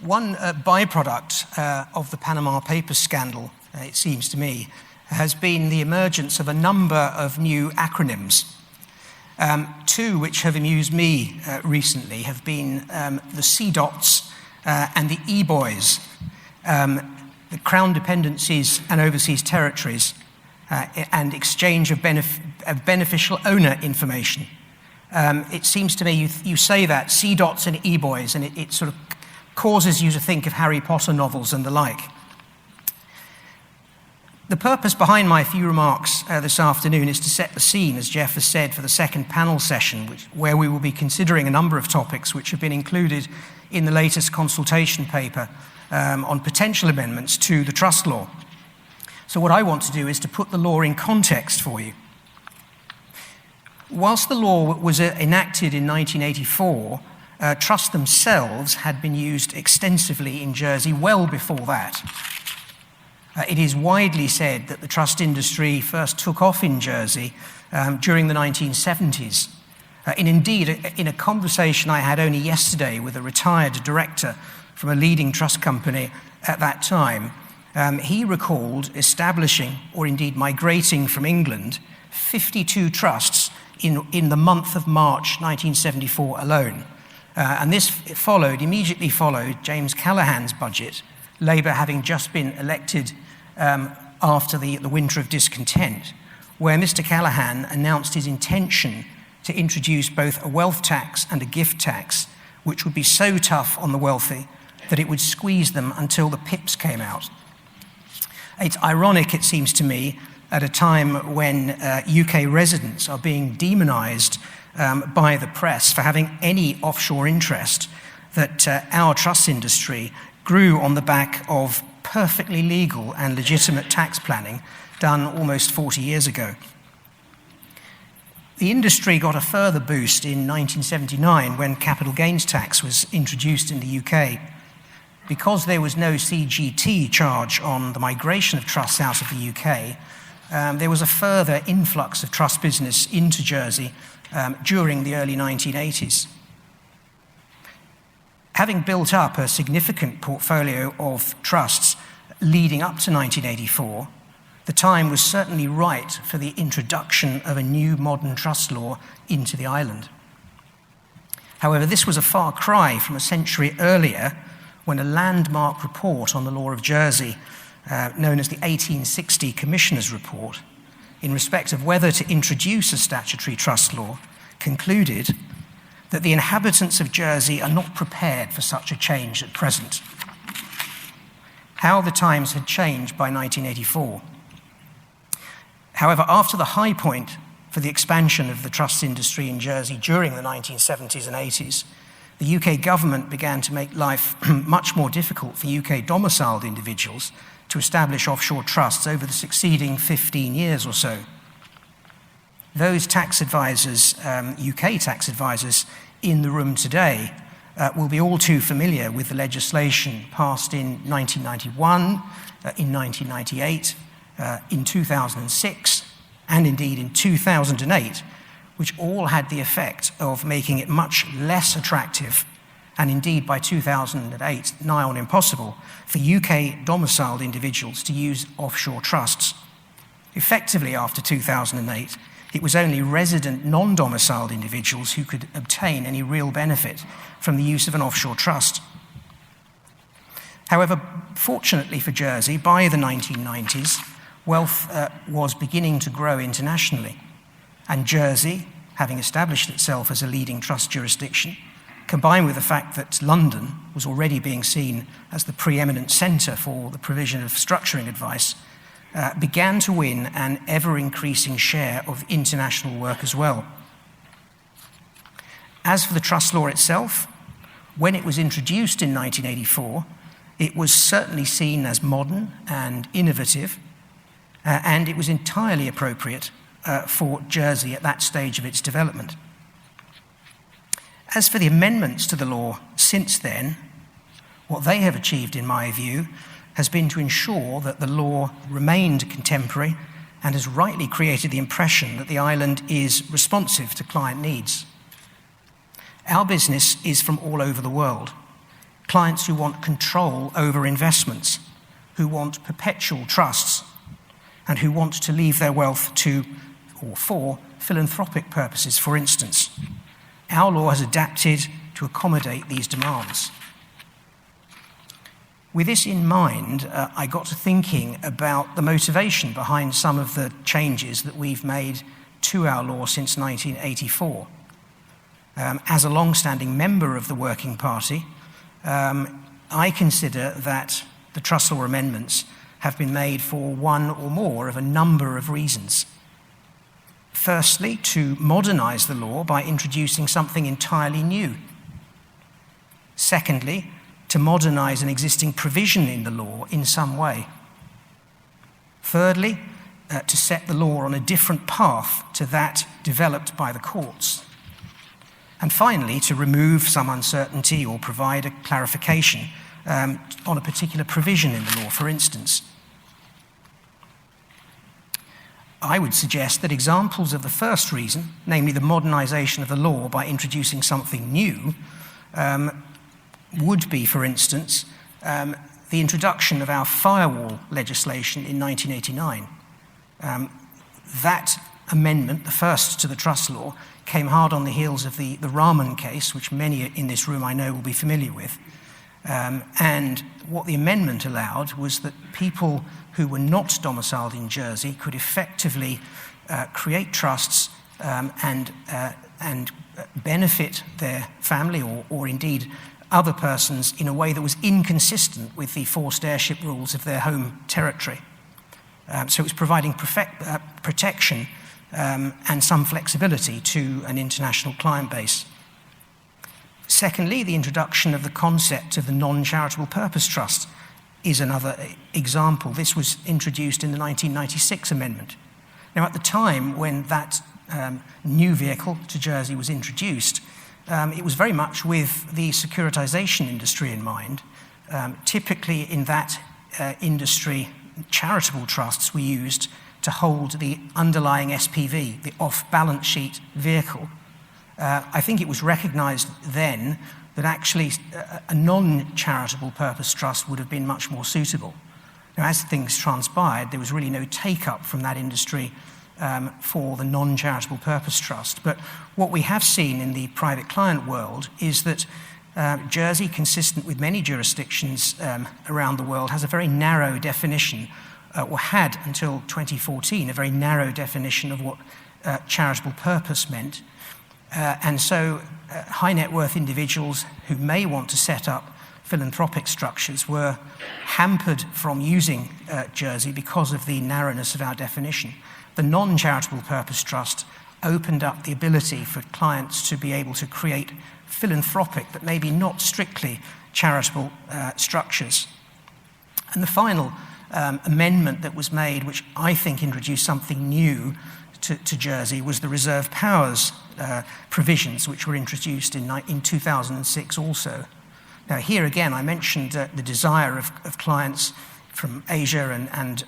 One byproduct of the Panama Papers scandal, it seems to me, has been the emergence of a number of new acronyms. Two which have amused me recently have been the CDOTs and the E-Boys, the Crown Dependencies and Overseas Territories, and exchange of beneficial owner information. It seems to me you say that, CDOTs and E-Boys, and it sort of causes you to think of Harry Potter novels and the like. The purpose behind my few remarks this afternoon is to set the scene, as Jeff has said, for the second panel session, where we will be considering a number of topics which have been included in the latest consultation paper on potential amendments to the trust law. So what I want to do is to put the law in context for you. Whilst the law was enacted in 1984, trusts themselves had been used extensively in Jersey well before that. It is widely said that the trust industry first took off in Jersey during the 1970s. And indeed, in a conversation I had only yesterday with a retired director from a leading trust company at that time, he recalled establishing, or indeed migrating from England, 52 trusts in the month of March 1974 alone. And this immediately followed James Callaghan's budget, Labour having just been elected after the winter of discontent, where Mr. Callaghan announced his intention to introduce both a wealth tax and a gift tax, which would be so tough on the wealthy that it would squeeze them until the pips came out. It's ironic, it seems to me, at a time when UK residents are being demonised by the press for having any offshore interest, that our trust industry grew on the back of perfectly legal and legitimate tax planning done almost 40 years ago. The industry got a further boost in 1979 when capital gains tax was introduced in the UK. Because there was no CGT charge on the migration of trusts out of the UK, there was a further influx of trust business into Jersey during the early 1980s. Having built up a significant portfolio of trusts leading up to 1984, the time was certainly right for the introduction of a new modern trust law into the island. However, this was a far cry from a century earlier, when a landmark report on the law of Jersey, known as the 1860 Commissioner's Report, in respect of whether to introduce a statutory trust law, concluded that the inhabitants of Jersey are not prepared for such a change at present. How the times had changed by 1984. However, after the high point for the expansion of the trust industry in Jersey during the 1970s and 80s, the UK government began to make life much more difficult for UK domiciled individuals to establish offshore trusts over the succeeding 15 years or so. Those tax advisors, UK tax advisors in the room today, will be all too familiar with the legislation passed in 1991, in 1998, in 2006, and indeed in 2008, which all had the effect of making it much less attractive, and indeed by 2008, nigh on impossible, for UK domiciled individuals to use offshore trusts. Effectively, after 2008, it was only resident non-domiciled individuals who could obtain any real benefit from the use of an offshore trust. However, fortunately for Jersey, by the 1990s, wealth was beginning to grow internationally, and Jersey, having established itself as a leading trust jurisdiction, combined with the fact that London was already being seen as the preeminent centre for the provision of structuring advice, began to win an ever-increasing share of international work as well. As for the trust law itself, when it was introduced in 1984, it was certainly seen as modern and innovative, and it was entirely appropriate for Jersey at that stage of its development. As for the amendments to the law since then, what they have achieved, in my view, has been to ensure that the law remained contemporary and has rightly created the impression that the island is responsive to client needs. Our business is from all over the world, clients who want control over investments, who want perpetual trusts, and who want to leave their wealth to or for philanthropic purposes, for instance. Our law has adapted to accommodate these demands. With this in mind, I got to thinking about the motivation behind some of the changes that we've made to our law since 1984. As a long-standing member of the Working Party, I consider that the Trust Law amendments have been made for one or more of a number of reasons. Firstly, to modernize the law by introducing something entirely new. Secondly, to modernize an existing provision in the law in some way. Thirdly, to set the law on a different path to that developed by the courts. And finally, to remove some uncertainty or provide a clarification on a particular provision in the law, for instance. I would suggest that examples of the first reason, namely the modernization of the law by introducing something new, would be, for instance, the introduction of our firewall legislation in 1989. That amendment, the first to the trust law, came hard on the heels of the Rahman case, which many in this room I know will be familiar with. And what the amendment allowed was that people who were not domiciled in Jersey could effectively create trusts and benefit their family or indeed other persons in a way that was inconsistent with the forced heirship rules of their home territory. So it was providing protection and some flexibility to an international client base. Secondly, the introduction of the concept of the non-charitable purpose trust is another example. This was introduced in the 1996 amendment. Now, at the time when that new vehicle to Jersey was introduced, it was very much with the securitization industry in mind. Typically in that industry, charitable trusts were used to hold the underlying SPV, the off-balance sheet vehicle. I think it was recognized then that actually a non-charitable purpose trust would have been much more suitable. Now, as things transpired, there was really no take-up from that industry for the non-charitable purpose trust. But what we have seen in the private client world is that Jersey, consistent with many jurisdictions around the world, has a very narrow definition, or had until 2014, a very narrow definition of what charitable purpose meant. And so high net worth individuals who may want to set up philanthropic structures were hampered from using Jersey because of the narrowness of our definition. The non-charitable purpose trust opened up the ability for clients to be able to create philanthropic, but maybe not strictly charitable structures. And the final amendment that was made, which I think introduced something new to Jersey, was the reserve powers provisions, which were introduced in 2006 also. Now, here again, I mentioned the desire of clients from Asia and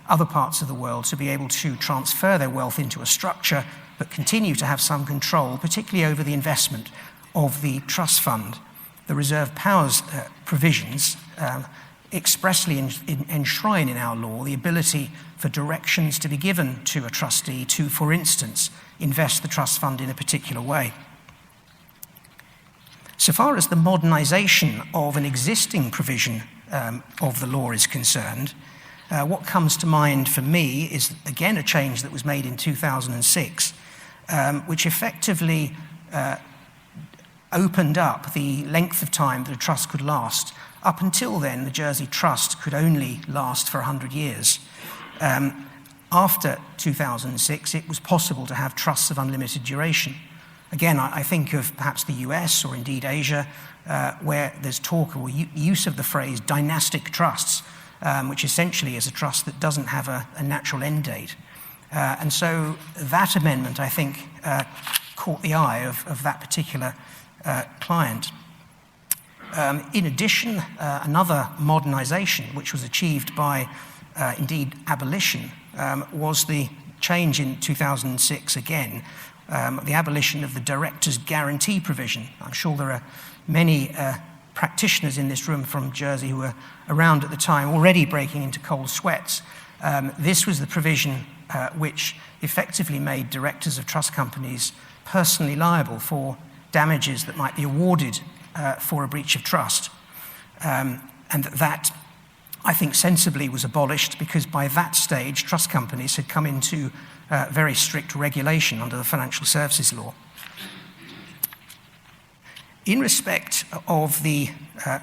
other parts of the world to be able to transfer their wealth into a structure, but continue to have some control, particularly over the investment of the trust fund. The reserve powers provisions expressly enshrine in our law the ability for directions to be given to a trustee to, for instance, invest the trust fund in a particular way. So far as the modernization of an existing provision of the law is concerned, what comes to mind for me is, again, a change that was made in 2006, which effectively opened up the length of time that a trust could last. Up until then, the Jersey Trust could only last for 100 years. After 2006, it was possible to have trusts of unlimited duration. Again, I think of perhaps the US or indeed Asia, where there's talk or use of the phrase dynastic trusts, which essentially is a trust that doesn't have a natural end date. And so that amendment, I think, caught the eye of that particular client. In addition, another modernization, which was achieved by, indeed, abolition, was the change in 2006 again, the abolition of the director's guarantee provision. I'm sure there are many practitioners in this room from Jersey who were around at the time already breaking into cold sweats. This was the provision which effectively made directors of trust companies personally liable for damages that might be awarded for a breach of trust. And that, I think, sensibly was abolished because by that stage, trust companies had come into very strict regulation under the financial services law. In respect of the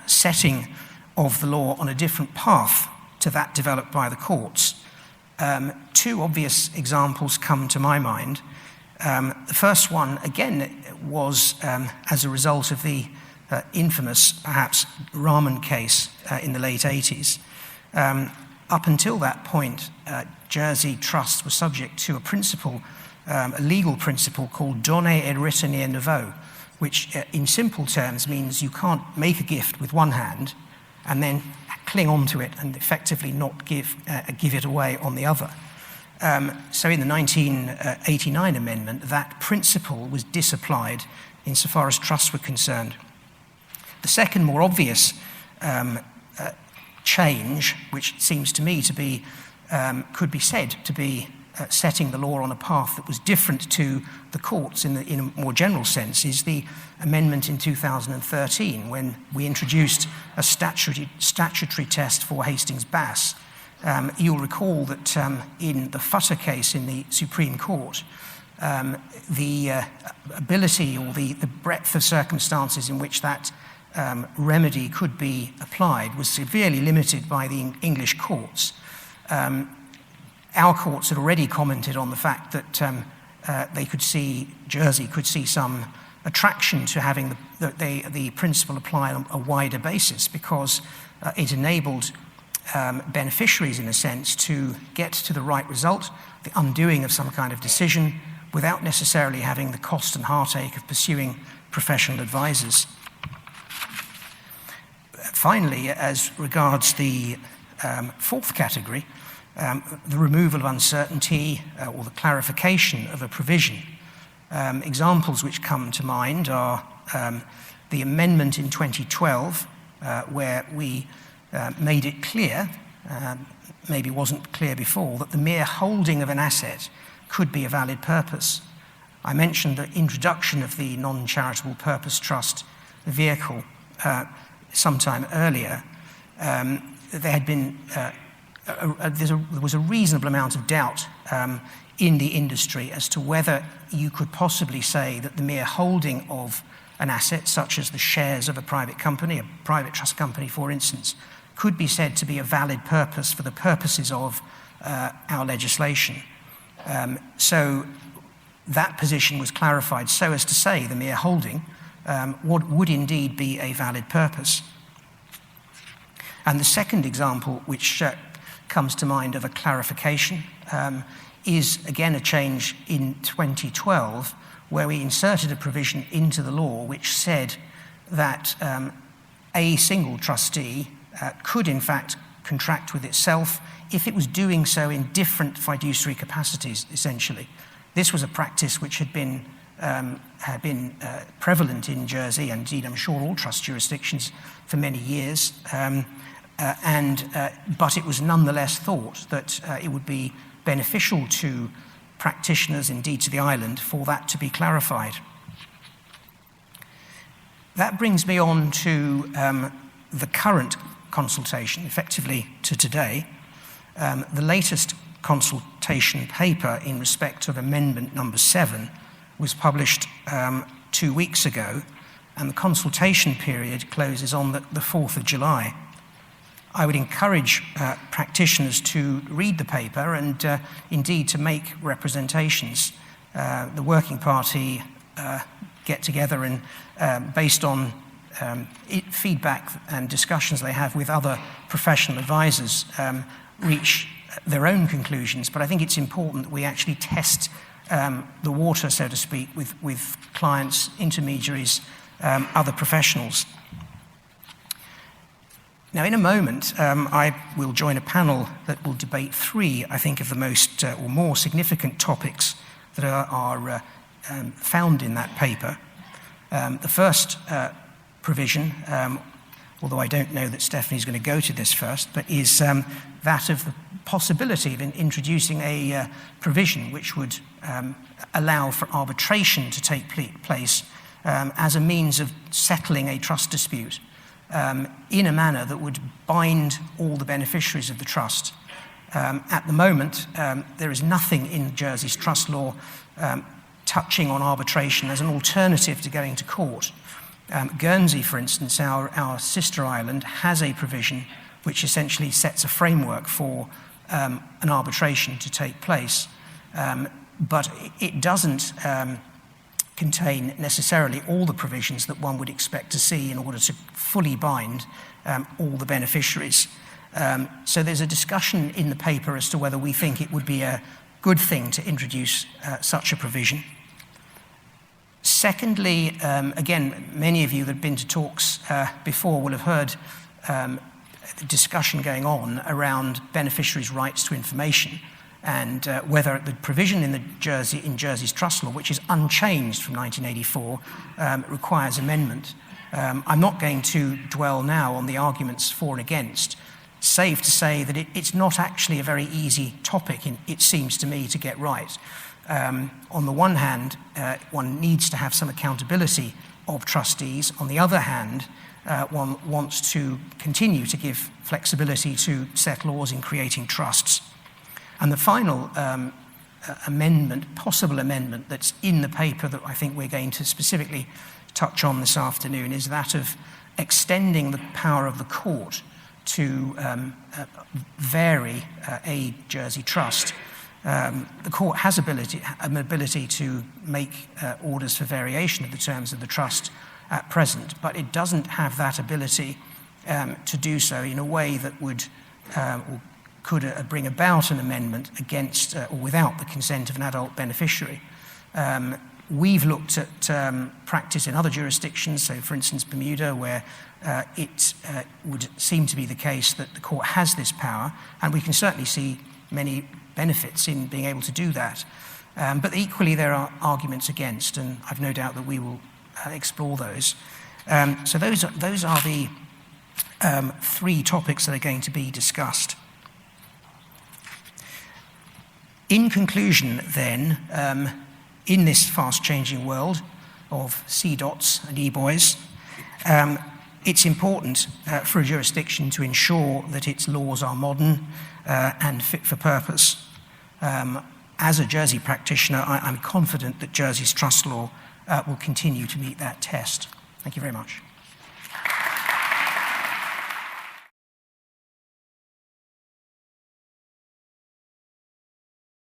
setting of the law on a different path to that developed by the courts, two obvious examples come to my mind. The first one, again, was as a result of the infamous, perhaps, Rahman case in the late 80s. Up until that point, Jersey Trust was subject to a principle, a legal principle called donne et retenir nouveau, which in simple terms means you can't make a gift with one hand and then cling on to it and effectively not give it away on the other. So in the 1989 amendment, that principle was disapplied insofar as trusts were concerned. The second, more obvious change, which seems to me to be, could be said to be setting the law on a path that was different to the courts in a more general sense, is the amendment in 2013 when we introduced a statutory test for Hastings-Bass. You'll recall that in the Futter case in the Supreme Court, the ability or the breadth of circumstances in which that remedy could be applied was severely limited by the English courts. Our courts had already commented on the fact that they could see, Jersey could see some attraction to having the principle apply on a wider basis because it enabled beneficiaries, in a sense, to get to the right result, the undoing of some kind of decision, without necessarily having the cost and heartache of pursuing professional advisors. Finally, as regards the fourth category, the removal of uncertainty or the clarification of a provision. Examples which come to mind are the amendment in 2012, where we made it clear, maybe wasn't clear before, that the mere holding of an asset could be a valid purpose. I mentioned the introduction of the non-charitable purpose trust vehicle sometime earlier. There had been there was a reasonable amount of doubt in the industry as to whether you could possibly say that the mere holding of an asset, such as the shares of a private company, a private trust company, for instance, could be said to be a valid purpose for the purposes of our legislation. So that position was clarified so as to say the mere holding would indeed be a valid purpose. And the second example, which comes to mind of a clarification, is again a change in 2012, where we inserted a provision into the law which said that a single trustee could in fact contract with itself if it was doing so in different fiduciary capacities, essentially. This was a practice which had been prevalent in Jersey, and indeed I'm sure all trust jurisdictions, for many years. But it was nonetheless thought that it would be beneficial to practitioners, indeed to the island, for that to be clarified. That brings me on to the current consultation, effectively to today. The latest consultation paper in respect of amendment number 7 was published 2 weeks ago, and the consultation period closes on the 4th of July. I would encourage practitioners to read the paper and indeed to make representations. The working party get together and based on feedback and discussions they have with other professional advisors, reach their own conclusions. But I think it's important that we actually test the water, so to speak, with clients, intermediaries, other professionals. Now, in a moment, I will join a panel that will debate 3, I think, of the most or more significant topics that are found in that paper. The first provision although I don't know that Stephanie's going to go to this first, but is that of the possibility of introducing a provision which would allow for arbitration to take place as a means of settling a trust dispute in a manner that would bind all the beneficiaries of the trust. At the moment, there is nothing in Jersey's trust law touching on arbitration as an alternative to going to court. Guernsey, for instance, our sister island, has a provision which essentially sets a framework for an arbitration to take place, but it doesn't contain necessarily all the provisions that one would expect to see in order to fully bind all the beneficiaries. So there's a discussion in the paper as to whether we think it would be a good thing to introduce such a provision. Secondly, again, many of you that have been to talks before will have heard the discussion going on around beneficiaries' rights to information and whether the provision in Jersey's trust law, which is unchanged from 1984, requires amendment. I'm not going to dwell now on the arguments for and against, save to say that it's not actually a very easy topic, it seems to me, to get right. On the one hand, one needs to have some accountability of trustees. On the other hand, one wants to continue to give flexibility to set laws in creating trusts. And the final possible amendment that's in the paper that I think we're going to specifically touch on this afternoon is that of extending the power of the court to vary a Jersey trust. The court has an ability to make orders for variation of the terms of the trust at present, but it doesn't have that ability to do so in a way that would or could bring about an amendment against or without the consent of an adult beneficiary. We've looked at practice in other jurisdictions, so for instance Bermuda, where it would seem to be the case that the court has this power, and we can certainly see many benefits in being able to do that. But equally there are arguments against, and I've no doubt that we will explore those. So those are the three topics that are going to be discussed. In conclusion, then, in this fast-changing world of CDOTs and e-boys, it's important for a jurisdiction to ensure that its laws are modern and fit for purpose. As a Jersey practitioner, I'm confident that Jersey's trust law will continue to meet that test. Thank you very much.